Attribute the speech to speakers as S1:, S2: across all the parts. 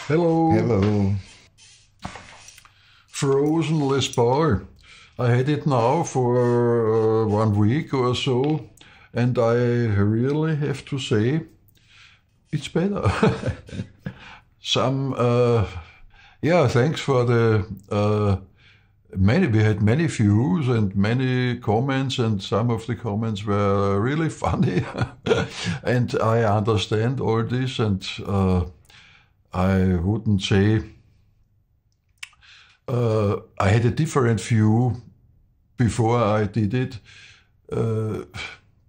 S1: Hello.
S2: Hello.
S1: Frozen Les Paul. I had it now for 1 week or so, and I really have to say it's better. Thanks for the we had many views and many comments, and some of the comments were really funny. And I understand all this, and I wouldn't say I had a different view before I did it,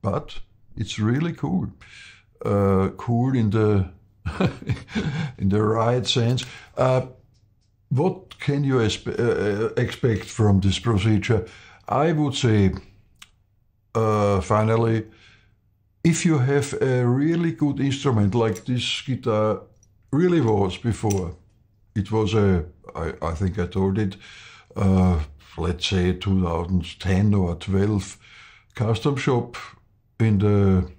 S1: but it's really cool. Cool in the in the right sense. What can you expect from this procedure? I would say, finally, if you have a really good instrument like this guitar really was before, it was I think I told it, let's say 2010 or 12 custom shop in the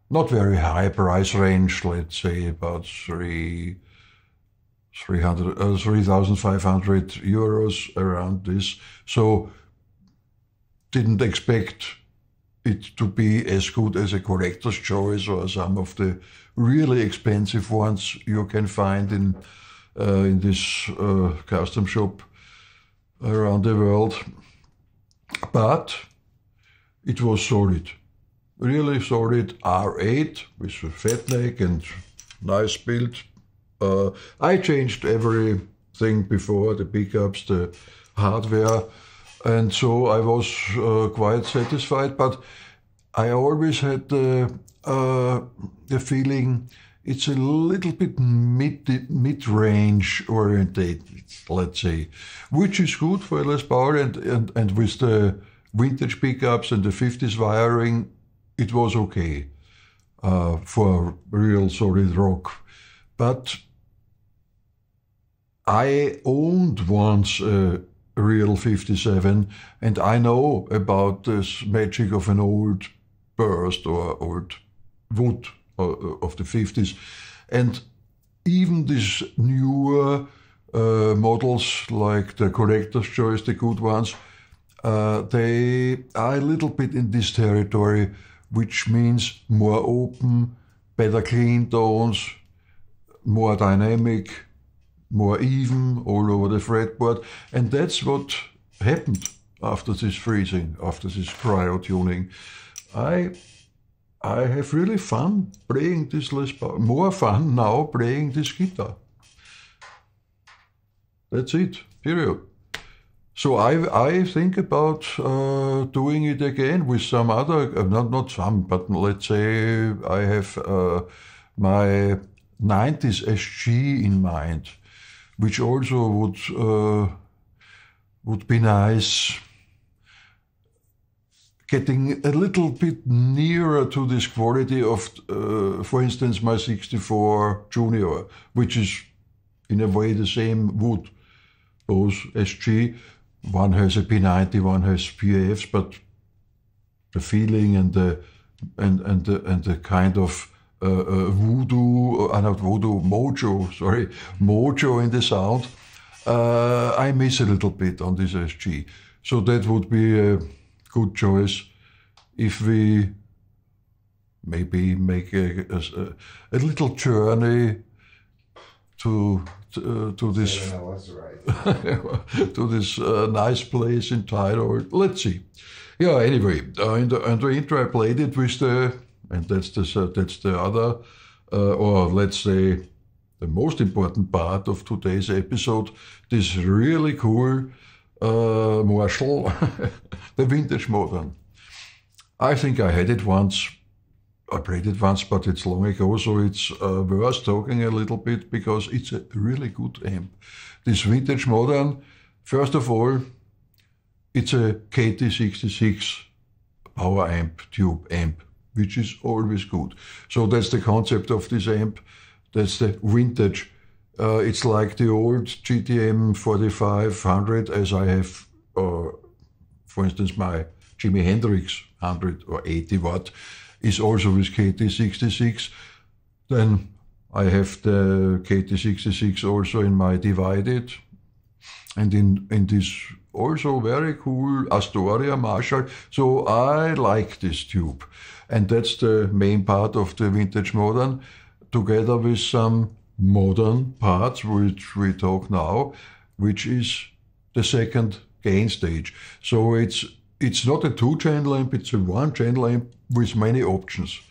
S1: not very high price range, let's say about 3,500 euros, around this. So didn't expect it to be as good as a collector's choice or some of the really expensive ones you can find in this custom shop around the world. But it was solid, really solid R8 with a fat neck and nice build. I changed everything before, the pickups, the hardware, and so I was quite satisfied, but I always had the feeling it's a little bit mid-range oriented, let's say, which is good for Les Paul, and with the vintage pickups and the 50s wiring, it was okay for real solid rock. But I owned once a real 57, and I know about this magic of an old burst or old wood of the 50s. And even these newer models, like the collector's choice, the good ones, they are a little bit in this territory, which means more open, better clean tones, more dynamic, more even all over the fretboard. And that's what happened after this freezing, after this cryo tuning. I have really fun playing this Les Paul, more fun now playing this guitar. That's it, period. So I think about doing it again with some other, not some, but let's say I have my 90s SG in mind, which also would be nice, getting a little bit nearer to this quality of, for instance, my 64 Junior, which is in a way the same wood, both SG. One has a P90, one has PAFs, but the feeling and the kind of mojo in the sound, I miss a little bit on this SG. So that would be a good choice if we maybe make a little journey to this to this nice place in Tyrol. Let's see. Yeah. Anyway, in the intro I played it with that's the other, or let's say the most important part of today's episode. This really cool Marshall, the vintage modern. I think I had it once. I played it once, but it's long ago, so it's worth talking a little bit because it's a really good amp. This vintage modern, first of all, it's a KT66 power amp, tube amp, which is always good. So that's the concept of this amp. That's the vintage. It's like the old GTM 4500, as I have, for instance, my Jimi Hendrix 100 or 80 watt is also with KT66. Then I have the KT66 also in my divided, and in this also very cool Astoria Marshall. So I like this tube, and that's the main part of the Vintage Modern, together with some modern parts which we talk now, which is the second gain stage. So it's not a 2-channel amp, it's a 1-channel amp with many options.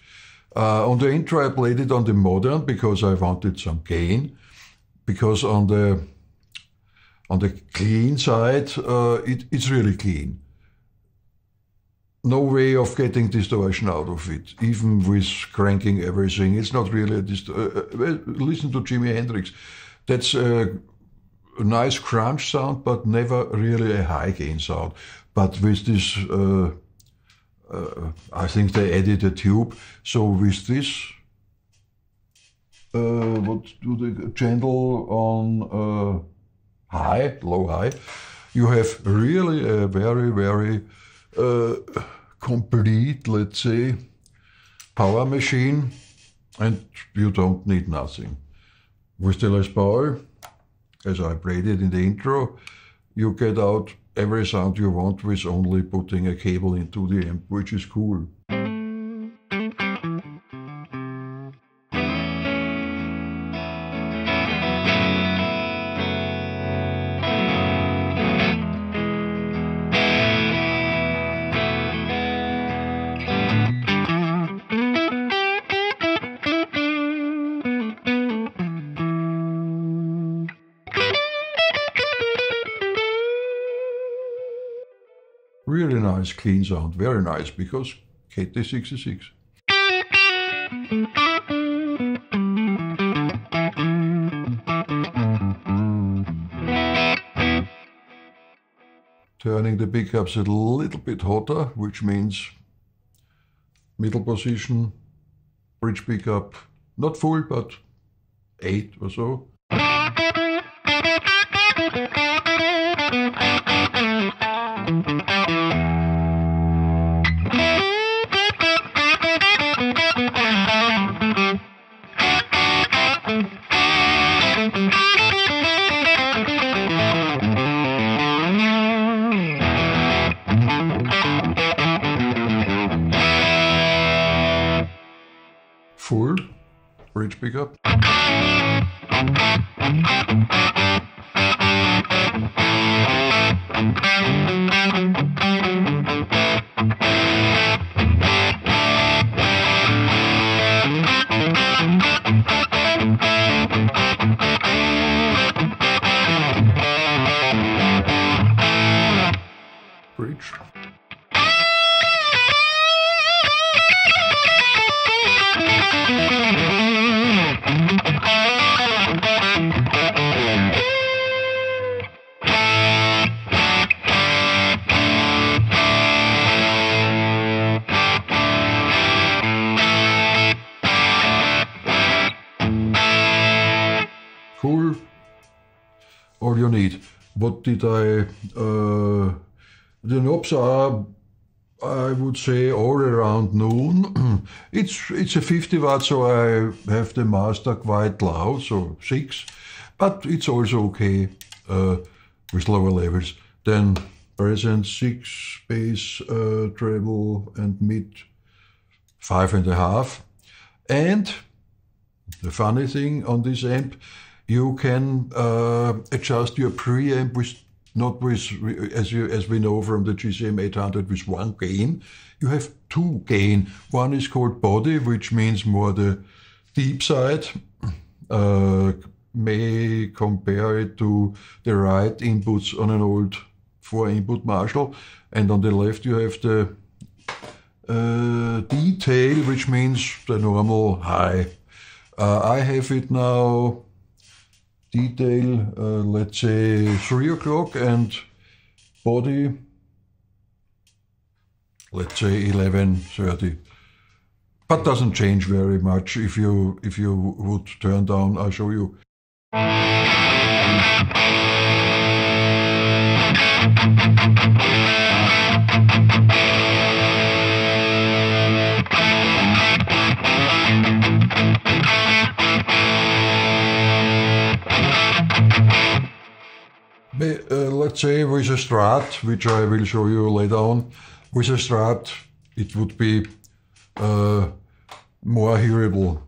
S1: On the intro I played it on the Modern because I wanted some gain, because on the clean side it's really clean. No way of getting distortion out of it, even with cranking everything. It's not really a listen to Jimi Hendrix. That's a nice crunch sound, but never really a high gain sound. But with this, I think they added a tube. So with this, what do they channel on high, low high, you have really a very, very complete, let's say, power machine, and you don't need nothing. With the Les Paul, as I played it in the intro, you get out every sound you want with only putting a cable into the amp, which is cool. Really nice, clean sound, very nice, because KT66. Turning the pickups a little bit hotter, which means middle position, bridge pickup, not full, but 8 or so. Full bridge pickup. Bridge. Cool. All you need. What did I... the knobs are, I would say, all around noon. It's a 50 watt, so I have the master quite loud, so 6. But it's also okay with lower levels. Then present 6, bass, treble, and mid 5.5. And the funny thing on this amp, you can adjust your preamp with, not with, as we know from the GCM 800, with 1 gain. You have 2 gain. One is called body, which means more the deep side. May compare it to the right inputs on an old 4-input Marshall. And on the left you have the detail, which means the normal high. I have it now detail, let's say 3 o'clock, and body, let's say 11:30. But doesn't change very much if you would turn down. I'll show you. let's say with a Strat, which I will show you later on, with a Strat it would be more hearable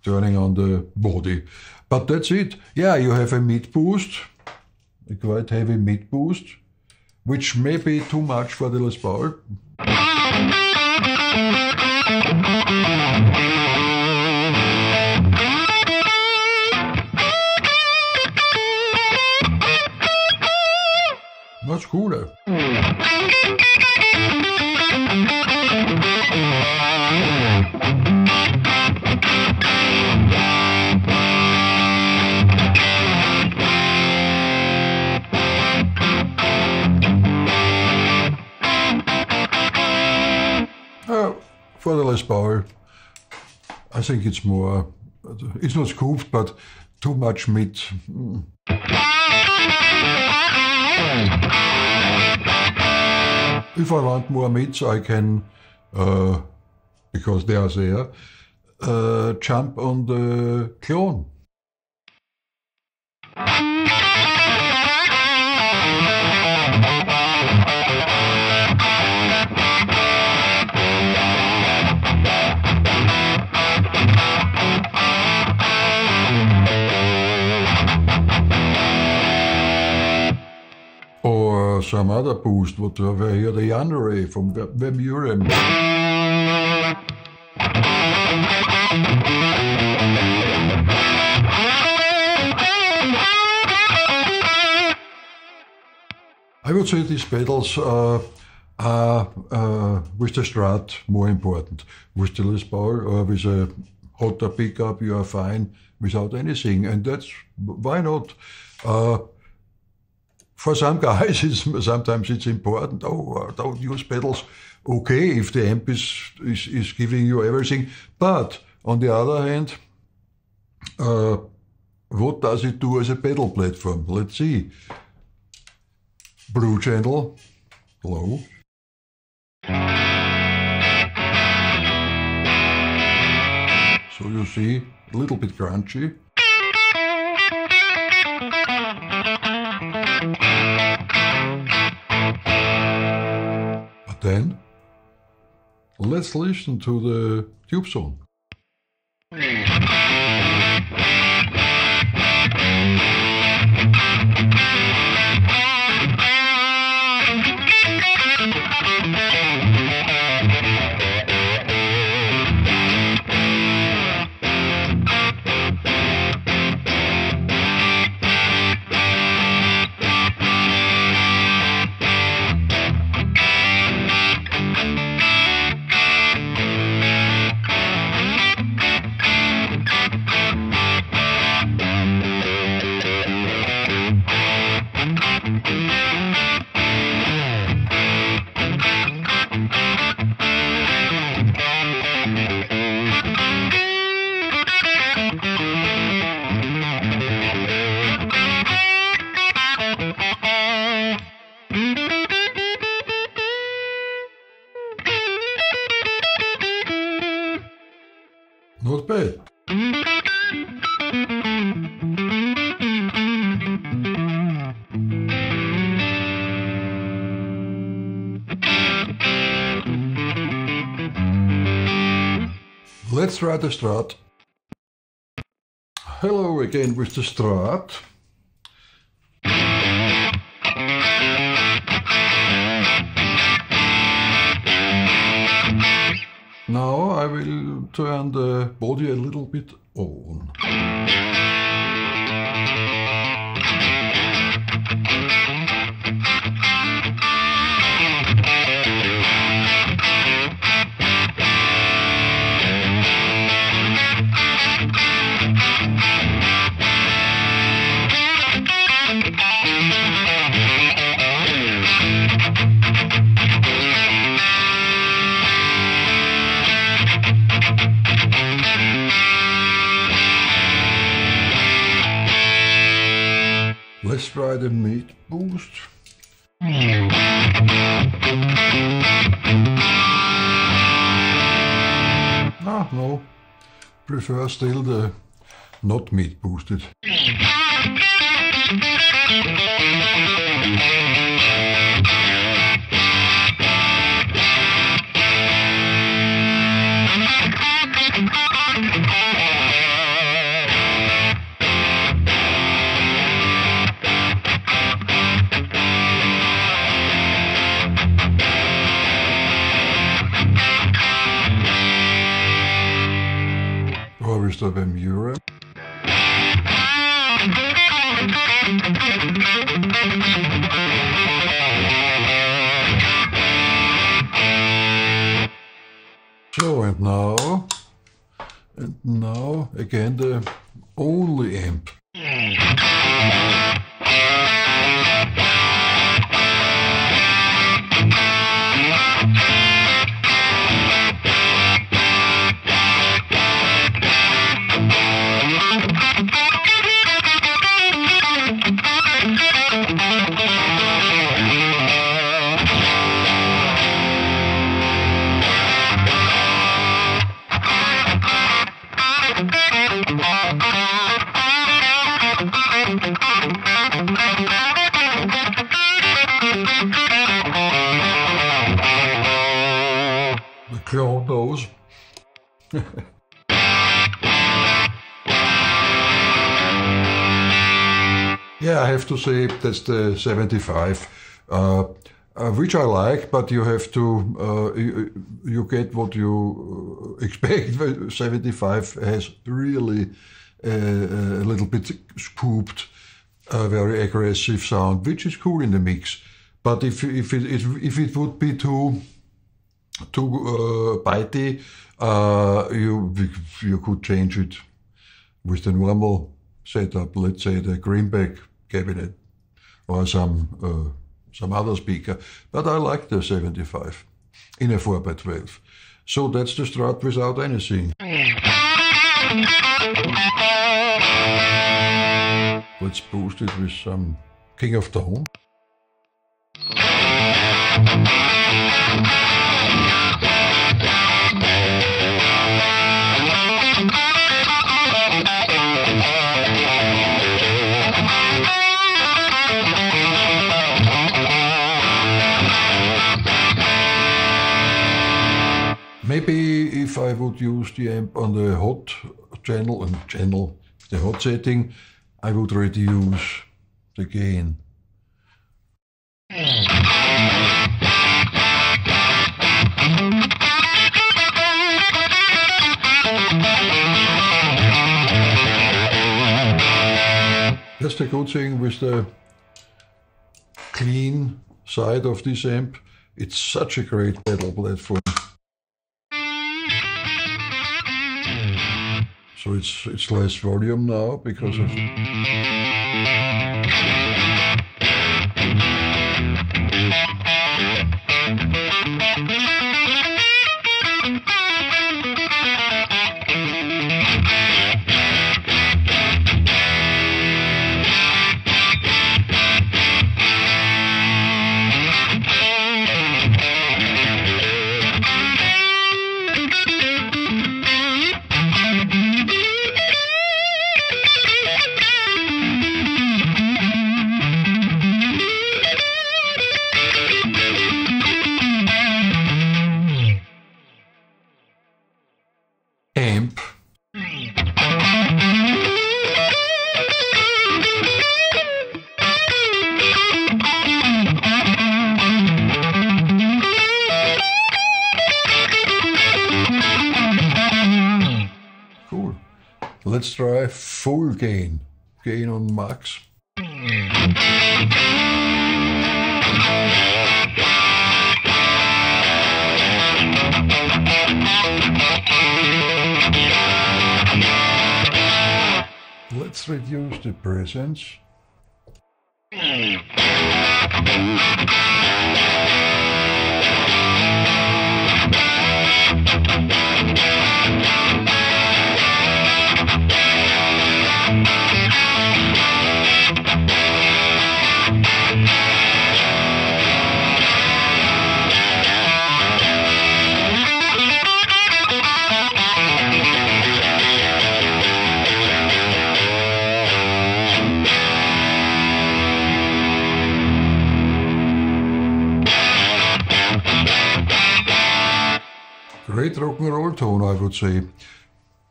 S1: turning on the body. But that's it. Yeah, you have a mid boost, a quite heavy mid boost, which may be too much for the Les Paul. That's cool. For the Les Paul, I think it's more, it's not scooped, but too much mid. If I want more mids, I can, because they are there, jump on the clone. Or some other boost, what over here, the Yanray from Vermuren. I would say these pedals are with the Strat more important. With the Les Paul or with a hotter pickup, you are fine without anything, and that's why not. For some guys, sometimes it's important. Oh, don't use pedals. Okay, if the amp is giving you everything, but on the other hand, what does it do as a pedal platform? Let's see. Blue channel, low. So you see, a little bit crunchy. But then, let's listen to the tube zone. Not bad. Let's try the Strat. Hello again with the Strat. Now I will turn the body a little bit on. Let's try the mid boost. Ah, no. Prefer still the not mid boosted. Harvester Bermuda. So, and now again the only amp. The clone knows. Yeah, I have to say that's the 75, which I like, but you have to, you get what you expect. 75 has really a little bit scooped, very aggressive sound, which is cool in the mix. But if it would be too bitey, you could change it with the normal setup. Let's say the greenback cabinet or some other speaker. But I like the 75 in a 4x12. So that's the Strat without anything. Let's boost it with some King of Tone. Maybe if I would use the amp on the hot channel, the hot setting, I would reduce the gain. That's the good thing with the clean side of this amp. It's such a great pedal platform. So it's less volume now because of... amp. Cool. Let's try full gain. Gain on max. Let's reduce the presence. Great rock and roll tone, I would say.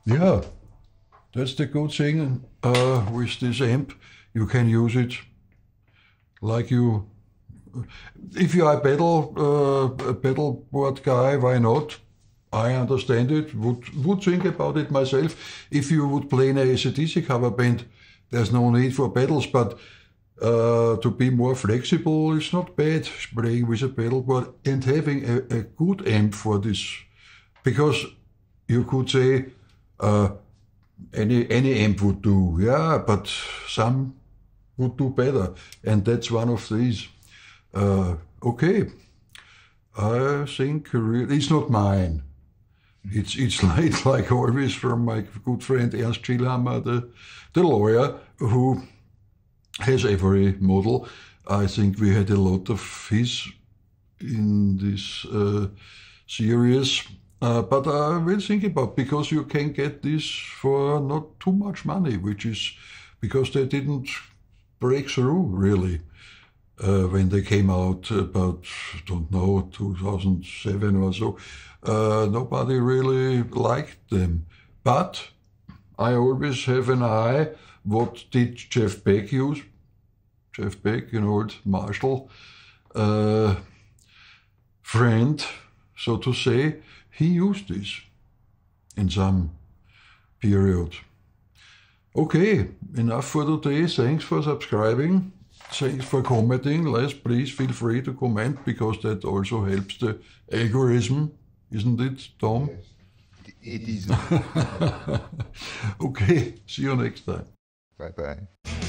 S1: Yeah, that's the good thing with this amp. You can use it like you. If you are a pedal board guy, why not? I understand it. Would think about it myself. If you would play in a AC/DC cover band, there's no need for pedals, but to be more flexible, it's not bad playing with a pedal board and having a good amp for this. Because you could say any amp would do, yeah, but some would do better, and that's one of these. Okay, I think it's not mine. It's like always from my good friend Ernst Schillhammer, the lawyer, who has every model. I think we had a lot of his in this series. But I will think about, because you can get this for not too much money, which is because they didn't break through really when they came out about, don't know, 2007 or so. Nobody really liked them. But I always have an eye, what did Jeff Beck use? Jeff Beck, an old Marshall friend, so to say. He used this in some period. Okay, enough for today. Thanks for subscribing. Thanks for commenting. Please feel free to comment, because that also helps the algorithm, isn't it, Tom?
S2: Yes, it is.
S1: Okay, see you next time.
S2: Bye-bye.